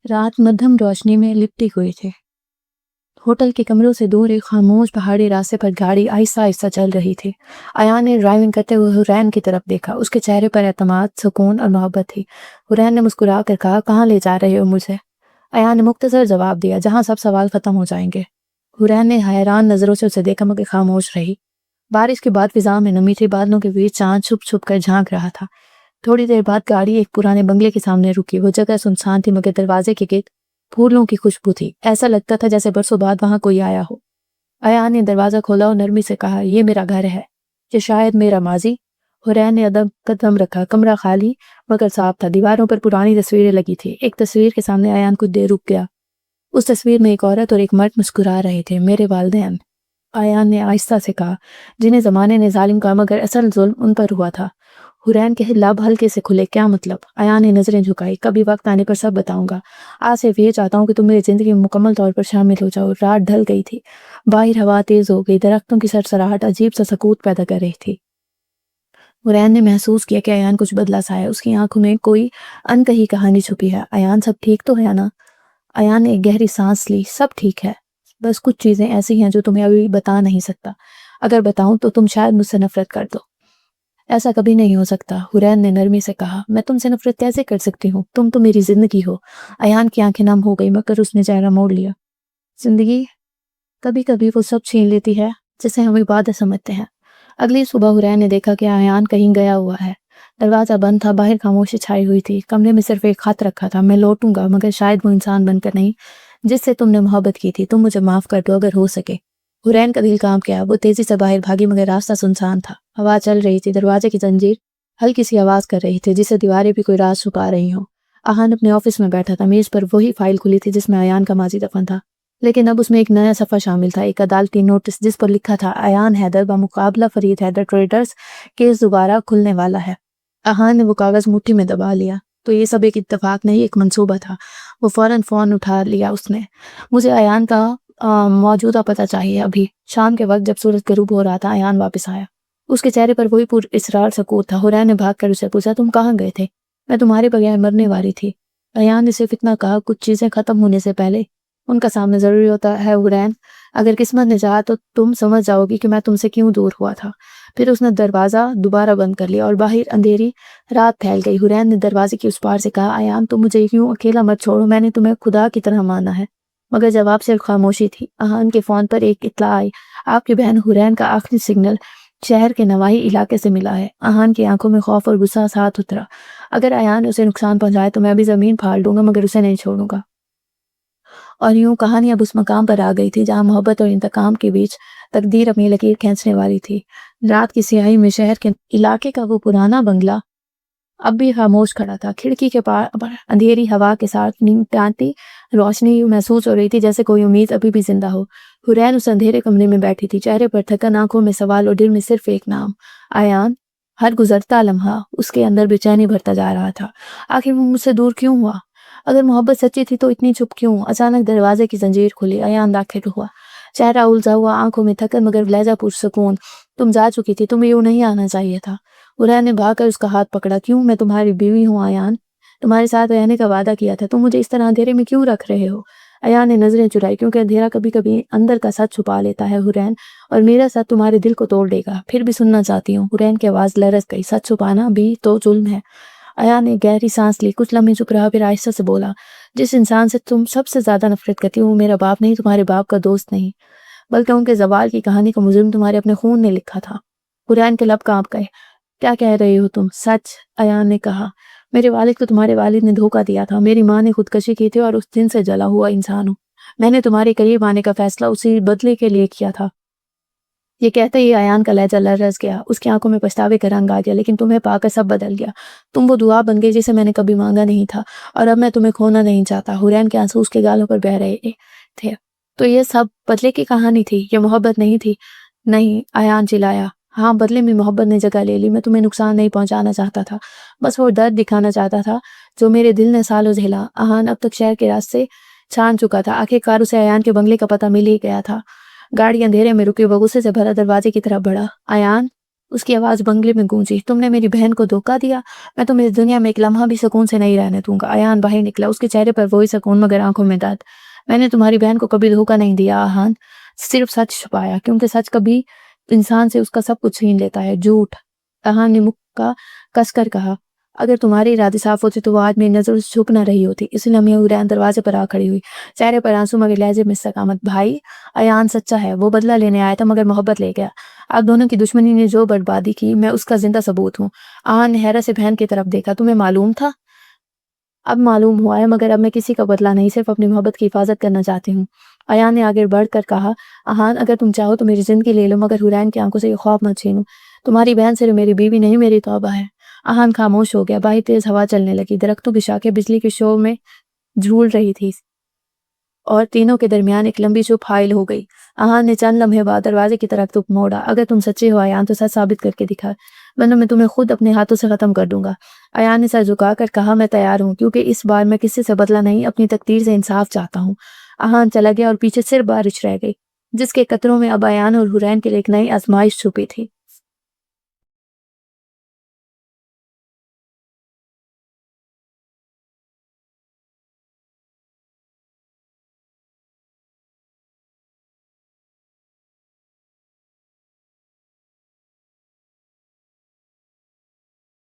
रात मध्यम रोशनी में लिपटी हुई थी। होटल के कमरों से दूर एक खामोश पहाड़ी रास्ते पर गाड़ी आहिस्ता आहिस्ता चल रही थी। अयान ने ड्राइविंग करते हुए हुरैन की तरफ देखा। उसके चेहरे पर एतमाद, सुकून और मोहब्बत थी। हुरैन ने मुस्कुरा कर कहा, कहाँ ले जा रहे हो मुझे? अयान ने मुख्तसर जवाब दिया, जहाँ सब सवाल खत्म हो जाएंगे। हुरैन ने हैरान नजरों से उसे देखा मगर खामोश रही। बारिश के बाद फिजा में नमी थी। बादलों के बीच चांद छुप छुप कर झांक रहा था। थोड़ी देर बाद गाड़ी एक पुराने बंगले के सामने रुकी। वो जगह सुनसान थी मगर दरवाजे के गिर्द फूलों की खुशबू थी। ऐसा लगता था जैसे बरसों बाद वहां कोई आया हो। अयान ने दरवाजा खोला और नरमी से कहा, ये मेरा घर है, ये शायद मेरा माजी। हुरैन ने अदब कदम रखा। कमरा खाली मगर साफ था। दीवारों पर पुरानी तस्वीरें लगी थी। एक तस्वीर के सामने अयान कुछ देर रुक गया। उस तस्वीर में एक औरत और एक मर्द मुस्कुरा रहे थे। मेरे वालिदैन, अयान ने आहिस्ता से कहा, जिन्हें जमाने ने जालिम कहा मगर असल जुल्म उन पर हुआ था। हुरैन के लब हल्के से खुले। क्या मतलब? अयान ने नजरें झुकाई। कभी वक्त आने पर सब बताऊंगा। आज सिर्फ ये चाहता हूँ कि तुम मेरी जिंदगी में मुकम्मल तौर पर शामिल हो जाओ। रात ढल गई थी। बाहर हवा तेज हो गई। दरख्तों की सरसराहट अजीब सा सकूत पैदा कर रही थी। हुरैन ने महसूस किया कि अयान कुछ बदला सा है। उसकी आंखों में कोई अनकही कहानी छुपी है। अयान, सब ठीक तो है ना? अयान ने एक गहरी सांस ली। सब ठीक है, बस कुछ चीजें ऐसी हैं जो तुम्हें अभी बता नहीं सकता। अगर बताऊं तो तुम शायद मुझसे नफरत कर दो। ऐसा कभी नहीं हो सकता, हुरैन ने नरमी से कहा। मैं तुमसे नफरत कैसे कर सकती हूँ? तुम तो मेरी जिंदगी हो। अयान की आंखें नम हो गई मगर उसने चेहरा मोड़ लिया। जिंदगी कभी कभी वो सब छीन लेती है जिसे हम इबादत समझते हैं। अगली सुबह हुरैन ने देखा कि अयान कहीं गया हुआ है। दरवाजा बंद था। बाहर खामोशी छाई हुई थी। कमरे में सिर्फ एक खत रखा था, मैं लौटूंगा मगर शायद वो इंसान बनकर नहीं जिससे तुमने मोहब्बत की थी। तुम मुझे माफ कर दो अगर हो सके। हुरैन का दिल काम किया। वो तेजी से बाहर भागी मगर रास्ता सुनसान था। हवा चल रही थी। दरवाजे की जंजीर हल्की सी आवाज कर रही थी जिसे दीवारें भी कोई राज छुपा रही हो। अहान अपने ऑफिस में बैठा था। मेज पर वही फाइल खुली थी जिसमें अयान का माजी दफन था, लेकिन अब उसमें एक नया सफ़र शामिल था। एक अदालती नोटिस जिस पर लिखा था, अयान हैदर बमुकाबला फरीद हैदर ट्रेडर्स केस दोबारा खुलने वाला है। अहान ने वो कागज मुट्ठी में दबा लिया। तो ये सब एक इत्तेफाक नहीं, एक मंसूबा था। वो फौरन फोन उठा लिया उसने। मुझे अयान का मौजूदा पता चाहिए अभी। शाम के वक्त जब सूरज गरूब हो रहा था अयान वापस आया। उसके चेहरे पर वही इसरार सकूत था। हुरैन ने भाग कर उसे पूछा, तुम कहाँ गए थे? मैं तुम्हारे बगैर मरने वाली थी। अयान ने सिर्फ इतना कहा, कुछ चीजें खत्म होने से पहले उनका सामने जरूरी होता है हुरैन। अगर किस्मत ने चाहा तो तुम समझ जाओगी कि मैं तुमसे क्यों दूर हुआ था। फिर उसने दरवाजा दोबारा बंद कर लिया और बाहर अंधेरी रात फैल गई। हुरैन ने दरवाजे की उस पार से कहा, अयान तुम मुझे यूं अकेला मत छोड़ो, मैंने तुम्हें खुदा की तरह माना है। मगर जवाब सिर्फ खामोशी थी। अहान के फोन पर एक इत्तला आई, आपकी बहन हुरैन का आखिरी सिग्नल शहर के नवाही इलाके से मिला है। अहान की आंखों में खौफ और गुस्सा साथ उतरा। अगर अयान उसे नुकसान पहुंचाए तो मैं अभी जमीन फाड़ दूंगा मगर उसे नहीं छोड़ूंगा। और यूं कहानी अब उस मकाम पर आ गई थी जहां मोहब्बत और इंतकाम के बीच तकदीर अपनी लकीर खींचने वाली थी। रात की स्याही में शहर के इलाके का वो पुराना बंगला अब भी खामोश खड़ा था। खिड़की के पार अंधेरी हवा के साथ नीम टाँती रोशनी महसूस हो रही थी, जैसे कोई उम्मीद अभी भी जिंदा हो। हुरैन उस अंधेरे कमरे में बैठी थी, चेहरे पर थकन, आंखों में सवाल और दिल में सिर्फ एक नाम, अयान। हर गुजरता लम्हा उसके अंदर बेचैनी भरता जा रहा था। आखिर वो मुझसे दूर क्यों हुआ? अगर मोहब्बत सच्ची थी तो इतनी चुप क्यों? अचानक दरवाजे की जंजीर खुली। अयान दाखिल हुआ। चेहरा उलझा हुआ, आंखों में थकन मगर लहजा पुरसुकून। तुम जा चुकी थी, तुम्हें यूं नहीं आना चाहिए था। हुरैन ने भागकर उसका हाथ पकड़ा। क्यों? मैं तुम्हारी बीवी हूँ अयान, तुम्हारे साथ रहने का वादा किया था। तुम मुझे इस तरह अंधेरे में क्यों रख रहे हो? अयान ने नजरें चुराई, क्योंकि अंधेरा कभी कभी अंदर का सच छुपा लेता है हुरैन, और मेरा सच तुम्हारे दिल को तोड़ देगा। फिर भी सुनना चाहती हूँ। हुरैन की आवाज लरस गई। सच छुपाना भी तो जुल्म है। अयान ने गहरी सांस ली। कुछ लम्हे चुप रहा, फिर आहिस्ता से बोला, जिस इंसान से तुम सबसे ज्यादा नफरत करती हो वो मेरा बाप नहीं, तुम्हारे बाप का दोस्त नहीं, बल्कि उनके जवाल की कहानी का मुजरिम तुम्हारे अपने खून ने लिखा था। हुरैन के लब कांप गए। क्या कह रही हो तुम? सच, अयान ने कहा। मेरे वालिद को तुम्हारे वालिद ने धोखा दिया था। मेरी माँ ने खुदकशी की थी और उस दिन से जला हुआ इंसान हूँ। मैंने तुम्हारे करीब आने का फैसला उसी बदले के लिए किया था। ये कहते ही अयान का लहजा लरस गया। उसकी आंखों में पछतावे का रंग आ गया। लेकिन तुम्हें पाकर सब बदल गया। तुम वो दुआ बन गई जिसे मैंने कभी मांगा नहीं था, और अब मैं तुम्हें खोना नहीं चाहता। हुरैन के आंसू उसके गालों पर बह रहे थे। तो ये सब बदले की कहानी थी, ये मोहब्बत नहीं थी। नहीं, अयान चिल्लाया। हाँ, बदले में मोहब्बत ने जगह ले ली। मैं तुम्हें नुकसान नहीं पहुंचाना चाहता था, बस वो दर्द दिखाना चाहता था जो मेरे दिल ने सालों झेला। अहान अब तक शहर के रास्ते छान चुका था। आखिरकार उसे अयान के बंगले का पता मिल ही गया था। गाड़ी अंधेरे में रुकी। वो गुस्से से भरा दरवाजे की तरफ बढ़ा। अयान, اس کی آواز بنگلے میں گونجی، تم نے میری بہن کو دھوکا دیا، میں تمہیں اس دنیا میں ایک لمحہ بھی سکون سے نہیں رہنے دوں گا۔ ایان باہر نکلا، اس کے چہرے پر وہی سکون مگر آنکھوں میں درد۔ میں نے تمہاری بہن کو کبھی دھوکا نہیں دیا آہان، صرف سچ چھپایا، کیونکہ سچ کبھی انسان سے اس کا سب کچھ چھین لیتا ہے۔ جھوٹ، آہان نے مکہ کس کر کہا، اگر تمہاری ارادے صاف ہوتے تو وہ آج میری نظروں سے چھپ نہ رہی ہوتی۔ اس لمحے حورین دروازے پر آ کھڑی ہوئی، چہرے پر آنسو مگر لہجے میں استقامت۔ بھائی، ایان سچا ہے، وہ بدلہ لینے آیا تھا مگر محبت لے گیا۔ آپ دونوں کی دشمنی نے جو بربادی کی، میں اس کا زندہ ثبوت ہوں۔ آہان نے حیرت سے بہن کی طرف دیکھا، تمہیں معلوم تھا؟ اب معلوم ہوا ہے، مگر اب میں کسی کا بدلہ نہیں، صرف اپنی محبت کی حفاظت کرنا چاہتی ہوں۔ ایان نے آگے بڑھ کر کہا، آہان اگر تم چاہو تو میری زندگی لے لو، مگر حورین کی آنکھوں سے یہ خواب مت چھینو۔ تمہاری بہن صرف میری بیوی نہیں، میری توبہ ہے۔ آہان خاموش ہو گیا، باہر تیز ہوا چلنے لگی، درختوں کی شاخیں بجلی کے شور میں جھول رہی تھی اور تینوں کے درمیان ایک لمبی چپ حائل ہو گئی۔ آہان نے چند لمحے بعد دروازے کی طرف رخ موڑا، اگر تم سچے ہو ایان تو سچ ثابت کر کے دکھا، ورنہ میں تمہیں خود اپنے ہاتھوں سے ختم کر دوں گا۔ ایان نے سر جھکا کر کہا، میں تیار ہوں، کیونکہ اس بار میں کسی سے بدلہ نہیں، اپنی تقدیر سے انصاف چاہتا ہوں۔ آہان چلا گیا اور پیچھے صرف بارش رہ گئی، جس کے قطروں میں اب ایان اور حورین کے لیے ایک نئی آزمائش چھپی تھی۔